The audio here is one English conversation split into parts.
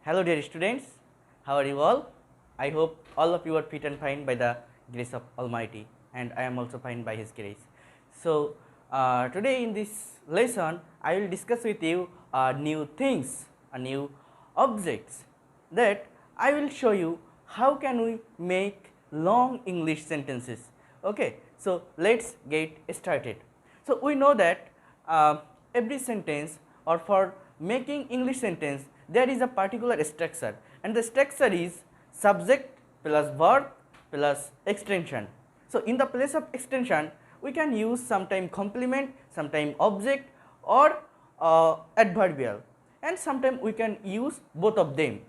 Hello dear students, how are you all? I hope all of you are fit and fine by the grace of Almighty, and I am also fine by His grace. So, today in this lesson I will discuss with you new things, new objects that I will show you how can we make long English sentences. Okay, so let's get started. So, we know that every sentence or for making English sentence there is a particular structure, and the structure is subject plus verb plus extension. So, in the place of extension we can use sometime complement, sometime object or adverbial, and sometime we can use both of them.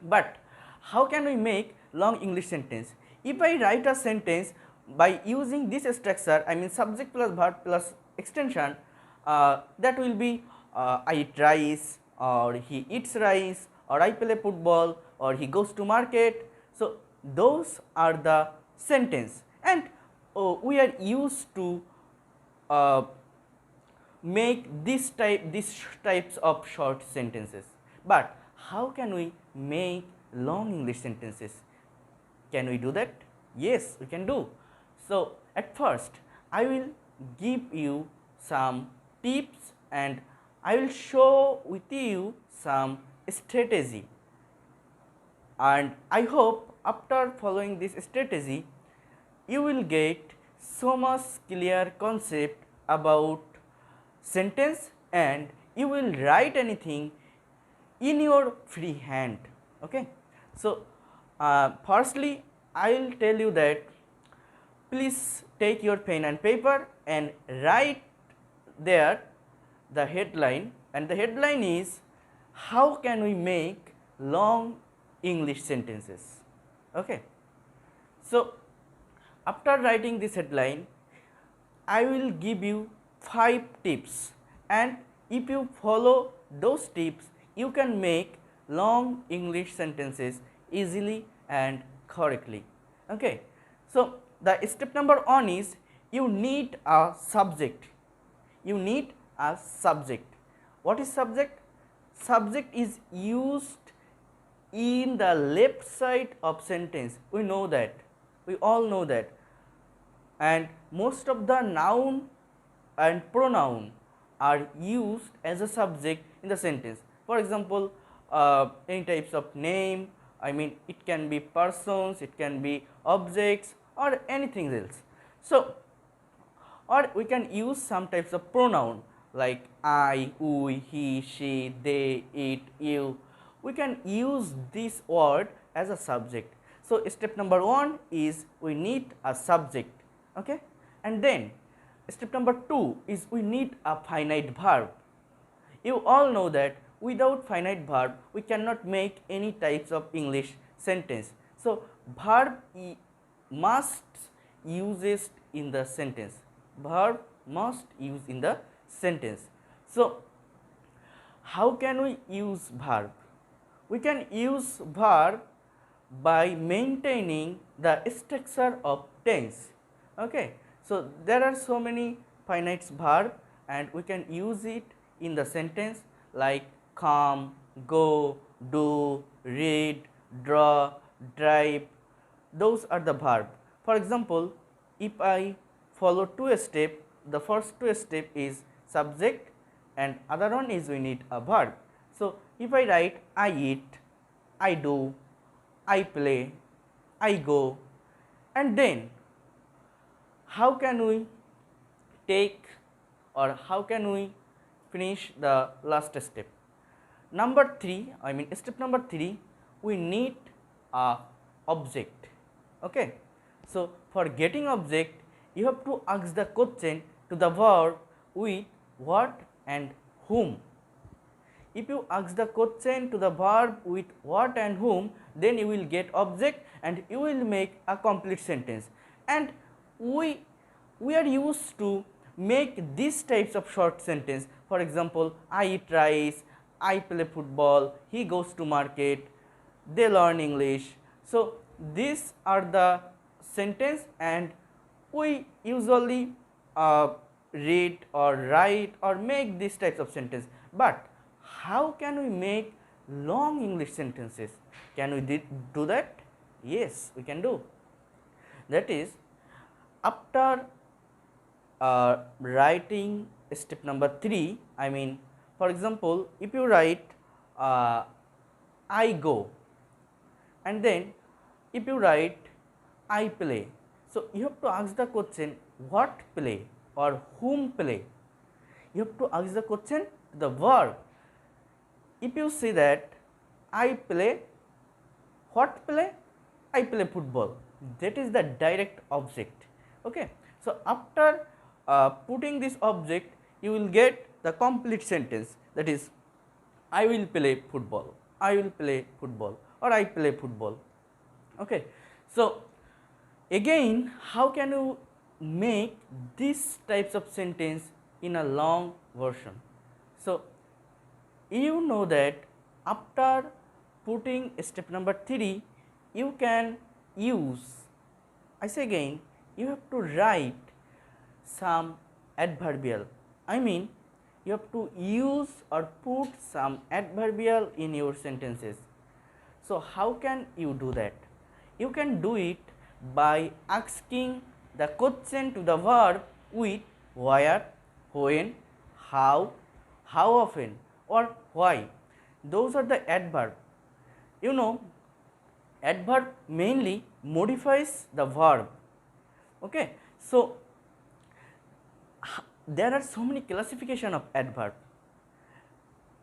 But how can we make long English sentence? If I write a sentence by using this structure, I mean subject plus verb plus extension, that will be I eat rice, or he eats rice, or I play football, or he goes to market. So, those are the sentence, and we are used to make these types of short sentences. But how can we make long English sentences? Can we do that? Yes, we can do. So, at first I will give you some tips and I will show with you some strategy, and I hope after following this strategy you will get so much clear concept about sentence, and you will write anything in your free hand. Okay. So, firstly I will tell you that please take your pen and paper and write there the headline, and the headline is how can we make long English sentences. Okay. So, after writing this headline I will give you 5 tips, and if you follow those tips you can make long English sentences easily and correctly. Okay. So, the step number 1 is you need a subject. You need a subject. What is subject? Subject is used in the left side of sentence. We know that. We all know that. And most of the noun and pronoun are used as a subject in the sentence. For example, any types of name, I mean it can be persons, it can be objects or anything else. So, or we can use some types of pronoun like I, we, he, she, they, it, you. We can use this word as a subject. So, step number 1 is we need a subject. Okay? And then step number 2 is we need a finite verb. You all know that without finite verb we cannot make any types of English sentence. So, verb must uses in the sentence. Verb must use in the sentence. So, how can we use verb? We can use verb by maintaining the structure of tense. Okay. So, there are so many finite verb and we can use it in the sentence like come, go, do, read, draw, drive. Those are the verb. For example, if I follow 2 steps, the first 2 steps is subject and other one is we need a verb. So, if I write I eat, I do, I play, I go, and then how can we take or how can we finish the last step? Number 3, I mean step number 3, we need a object. Okay. So, for getting object you have to ask the question to the verb with what and whom. If you ask the question to the verb with what and whom, then you will get object and you will make a complete sentence. And we are used to make these types of short sentence. For example, I eat rice, I play football, he goes to market, they learn English. So, these are the sentence and we usually read or write or make these types of sentence. But how can we make long English sentences. Can we do that? Yes, we can do. That is, after writing step number 3, I mean, for example, if you write I go, and then if you write I play, so you have to ask the question what play or whom play. You have to ask the question to the verb. If you say that I play, what play? I play football. That is the direct object. Okay. So after putting this object, you will get the complete sentence. That is, I will play football. I will play football, or I play football. Okay. So again, how can you make these types of sentence in a long version? So you know that after putting step number 3, you can use, I say again, you have to write some adverbial. I mean, you have to use or put some adverbial in your sentences. So how can you do that? You can do it by asking the question to the verb with where, when, how often, or why. Those are the adverb. You know, adverb mainly modifies the verb. Okay. So there are so many classification of adverb,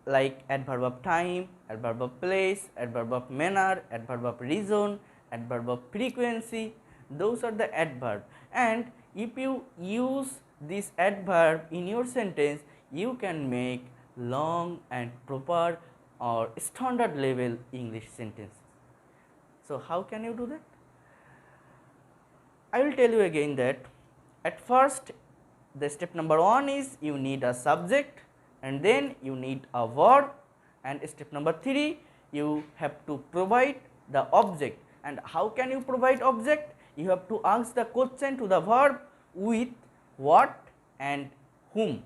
like adverb of time, adverb of place, adverb of manner, adverb of reason, adverb of frequency. Those are the adverb, and if you use this adverb in your sentence, you can make long and proper or standard level English sentence. So how can you do that? I will tell you again that at first the step number 1 is you need a subject, and then you need a verb, and step number 3 you have to provide the object. And how can you provide object? You have to ask the question to the verb with what and whom,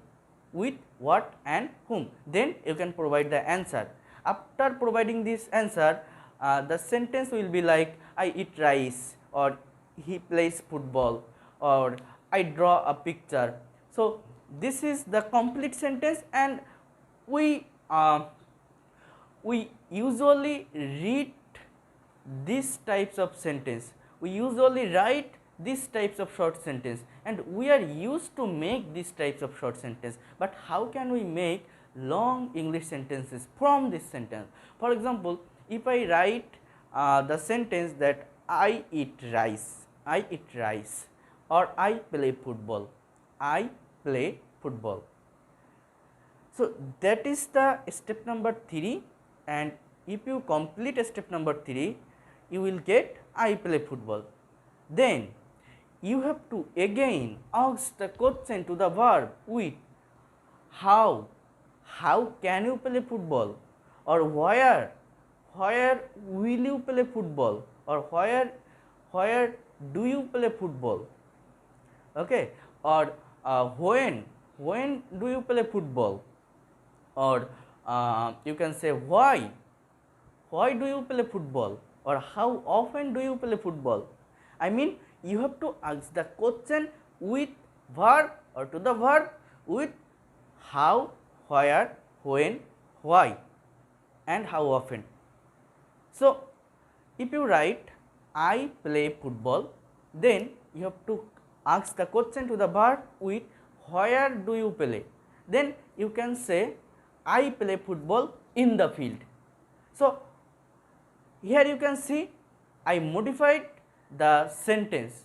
with what and whom, then you can provide the answer. After providing this answer, the sentence will be like I eat rice, or he plays football, or I draw a picture. So this is the complete sentence, and we usually read these types of sentence. We usually write these types of short sentence, and we are used to make these types of short sentence. But how can we make long English sentences from this sentence? For example, if I write the sentence that I eat rice, or I play football, I play football. So that is the step number 3, and if you complete step number 3, you will get I play football. Then you have to again ask the question to the verb with how can you play football, or where will you play football, or where do you play football. Okay. Or when do you play football, or you can say why do you play football, or how often do you play football. I mean, you have to ask the question with verb, or to the verb with how, where, when, why, and how often. So if you write I play football, then you have to ask the question to the verb with where do you play. Then you can say I play football in the field. So here you can see I modified the sentence,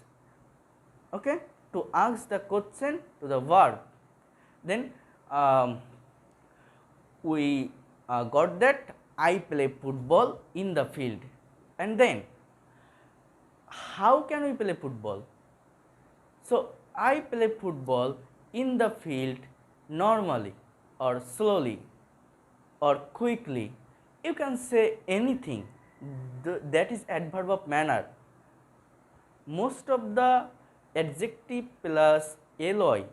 okay, to ask the question to the verb. Then we got that I play football in the field. And then how can we play football? So I play football in the field normally, or slowly, or quickly. You can say anything. That is adverb of manner. Most of the adjective plus alloy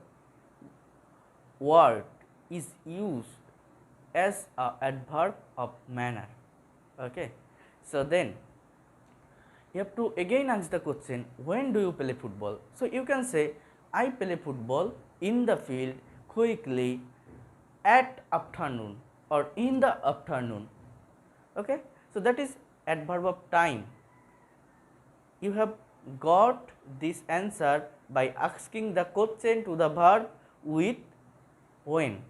word is used as a adverb of manner. Okay, so then you have to again ask the question, when do you play football? So you can say, I play football in the field quickly at afternoon or in the afternoon. Okay, so that is adverb of time. You have got this answer by asking the question to the verb with when,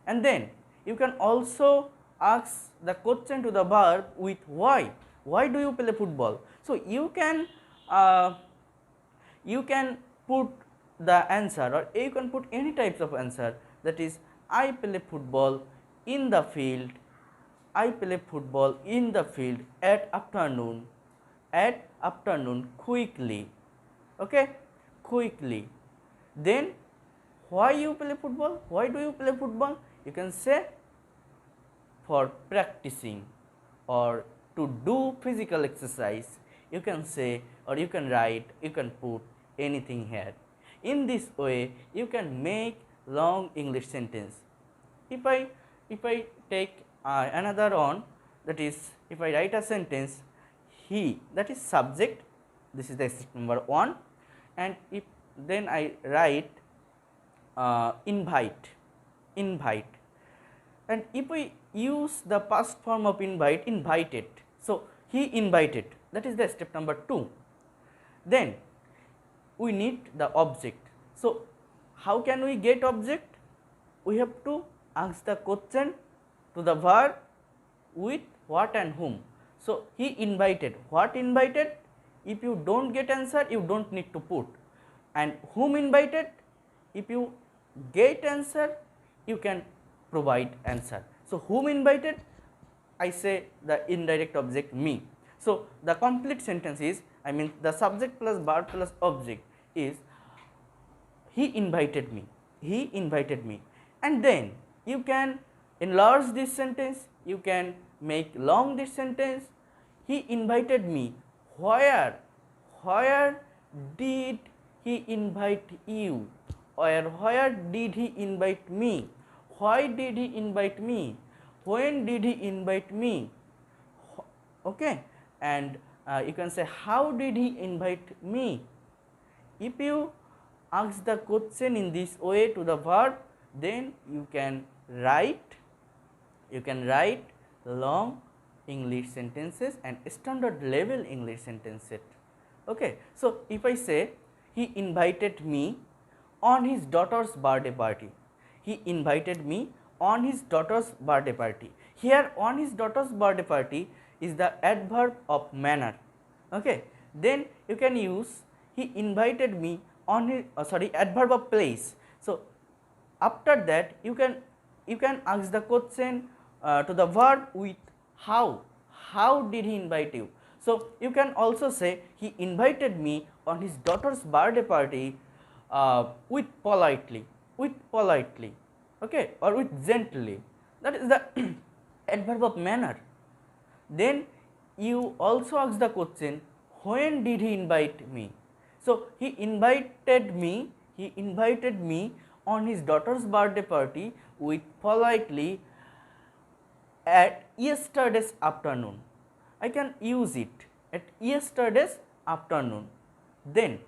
and then you can also ask the question to the verb with why. Why do you play football? So you can put the answer, or you can put any types of answer, that is, I play football in the field, I play football in the field at afternoon quickly. Okay, quickly. Then why you play football? Why do you play football? You can say for practicing or to do physical exercise. You can say, or you can write, you can put anything here. In this way you can make long English sentence. If I take another one, that is, if I write a sentence, he, that is subject, this is the step number 1, and if then I write invite, and if we use the past form of invite, invited, so he invited, that is the step number 2. Then we need the object. So how can we get object? We have to ask the question to the verb with what and whom. So he invited, what invited? If you don't get answer, you don't need to put. And whom invited? If you get answer, you can provide answer. So whom invited? I say the indirect object me. So the complete sentence is, I mean the subject plus verb plus object is, he invited me, he invited me. And then you can enlarge this sentence, you can make long this sentence. He invited me where? Where did he invite you? Or where did he invite me? Why did he invite me? When did he invite me? Okay, and you can say, how did he invite me? If you ask the question in this way to the verb, then you can write long English sentences and standard level English sentences. Okay, so if I say, he invited me on his daughter's birthday party, he invited me on his daughter's birthday party. Here on his daughter's birthday party is the adverb of manner. Okay, then you can use, he invited me on his adverb of place. So after that you can ask the question to the verb with how did he invite you? So you can also say, he invited me on his daughter's birthday party with politely, okay, or with gently. That is the adverb of manner. Then you also ask the question, when did he invite me? So he invited me on his daughter's birthday party with politely at yesterday's afternoon. I can use it at yesterday's afternoon. Then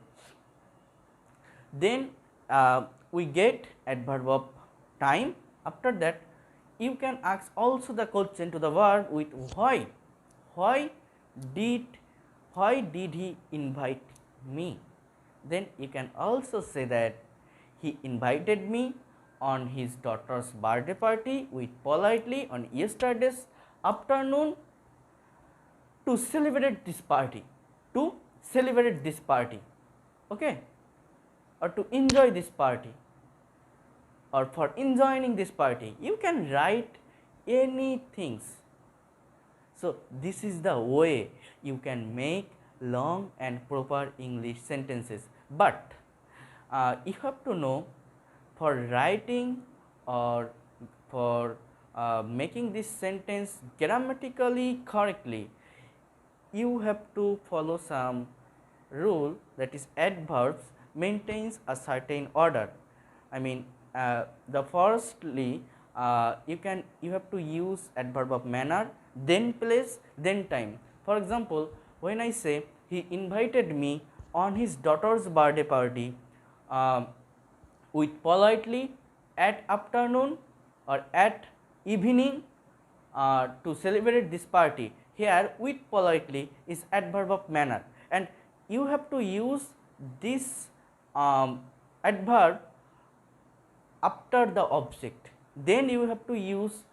we get adverb of time. After that you can ask also the question to the verb with why. Why did he invite me? Then you can also say that he invited me on his daughter's birthday party with politely on yesterday's afternoon to celebrate this party, okay, or to enjoy this party, or for enjoying this party. You can write anything. So this is the way you can make long and proper English sentences. But you have to know, for writing or for making this sentence grammatically correctly, you have to follow some rule, that is, adverbs maintains a certain order. I mean, the firstly you have to use adverb of manner, then place, then time. For example, when I say he invited me on his daughter's birthday party with politely at afternoon or at evening to celebrate this party. Here with politely is adverb of manner, and you have to use this adverb after the object. Then you have to use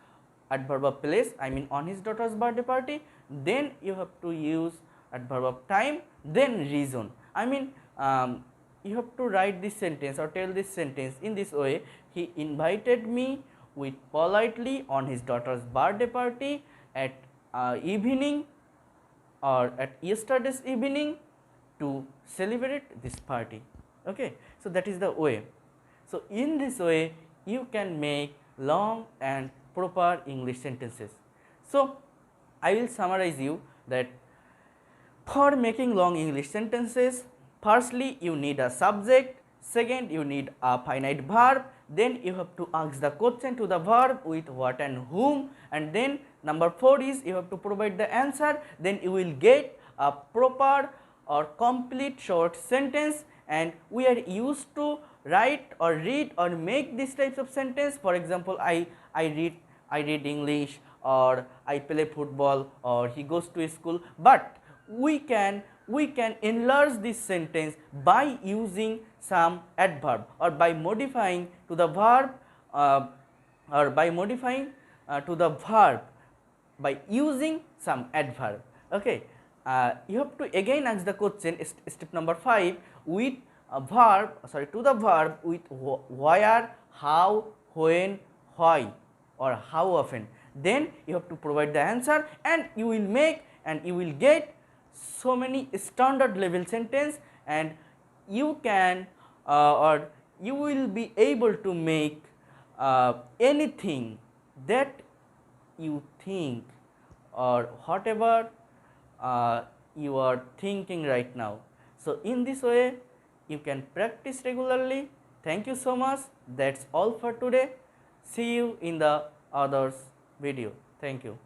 adverb of place, I mean on his daughter's birthday party. Then you have to use adverb of time, then reason. I mean you have to write this sentence or tell this sentence in this way: he invited me with politely on his daughter's birthday party at evening or at yesterday's evening to celebrate this party. Okay, so that is the way. So in this way you can make long and proper English sentences. So I will summarize you that for making long English sentences, firstly you need a subject, second you need a finite verb, then you have to ask the question to the verb with what and whom, and then number 4 is you have to provide the answer, then you will get a proper or complete short sentence. And we are used to write or read or make these types of sentence. For example, I read English, or I play football, or he goes to school. But we can enlarge this sentence by using some adverb, or by modifying to the verb, by using some adverb. Okay, you have to again ask the question, step number 5, with a verb, to the verb with where, how, when, why, or how often. Then you have to provide the answer, and you will get so many standard level sentence, and you can or you will be able to make anything that you think, or whatever you are thinking right now. So in this way you can practice regularly. Thank you so much. That's all for today. See you in the others video. Thank you.